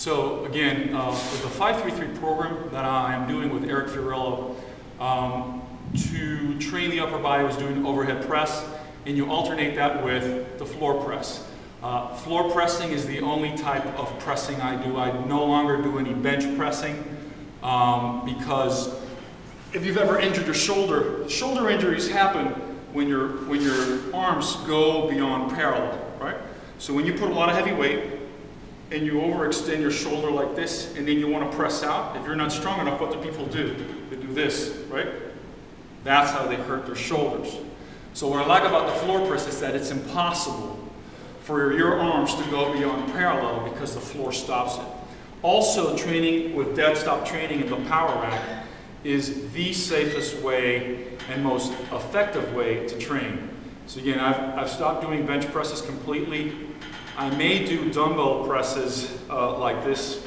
So again, with the 533 program that I am doing with Eric Fiorillo, to train the upper body, I was doing overhead press, and you alternate that with the floor press. Floor pressing is the only type of pressing I do. I no longer do any bench pressing because if you've ever injured your shoulder injuries happen when your arms go beyond parallel, right? So when you put a lot of heavy weight and you overextend your shoulder like this, and then you want to press out, if you're not strong enough, what do people do? They do this, right? That's how they hurt their shoulders. So what I like about the floor press is that it's impossible for your arms to go beyond parallel because the floor stops it. Also, training with dead stop training in the power rack is the safest way and most effective way to train. So again, I've stopped doing bench presses completely. I may do dumbbell presses like this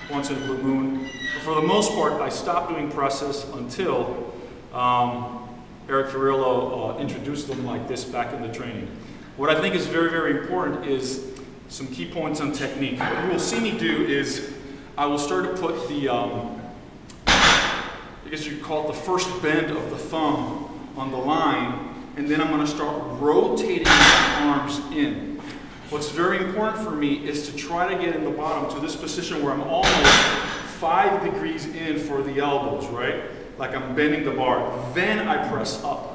once in a blue moon. But for the most part, I stopped doing presses until Eric Fiorillo introduced them like this back in the training. What I think is very, very important is some key points on technique. What you will see me do is I will start to put the, I guess you could call it the first bend of the thumb on the line, and then I'm going to start rotating my arms in. What's very important for me is to try to get in the bottom to this position where I'm almost 5 degrees in for the elbows, right? Like I'm bending the bar. Then I press up.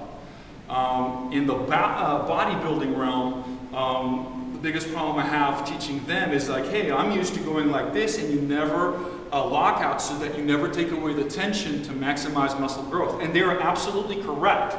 In the bodybuilding realm, the biggest problem I have teaching them is like, hey, I'm used to going like this, and you never lock out so that you never take away the tension to maximize muscle growth. And they are absolutely correct.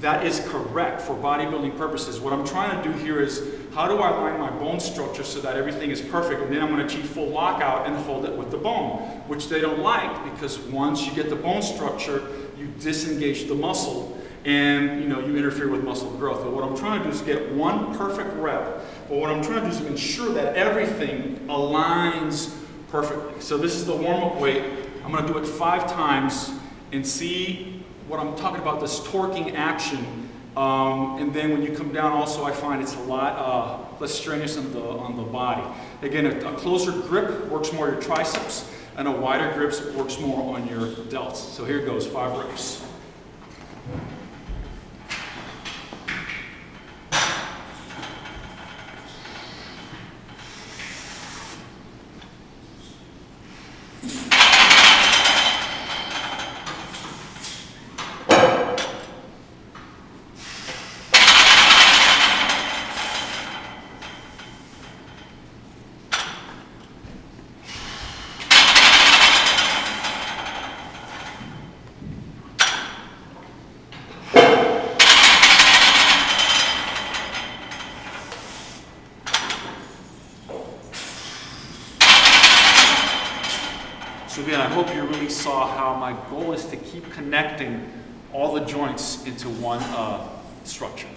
That is correct for bodybuilding purposes. What I'm trying to do here is, how do I align my bone structure so that everything is perfect, and then I'm going to achieve full lockout and hold it with the bone, which they don't like, because once you get the bone structure, you disengage the muscle, and you interfere with muscle growth. But what I'm trying to do is get one perfect rep, but what I'm trying to do is ensure that everything aligns perfectly. So this is the warm-up weight. I'm going to do it 5 times and see what I'm talking about, this torquing action. And then when you come down also, I find it's a lot less strenuous on the body. Again, a closer grip works more your triceps, and a wider grip works more on your delts. So here goes, 5 reps. So again, I hope you really saw how my goal is to keep connecting all the joints into one structure.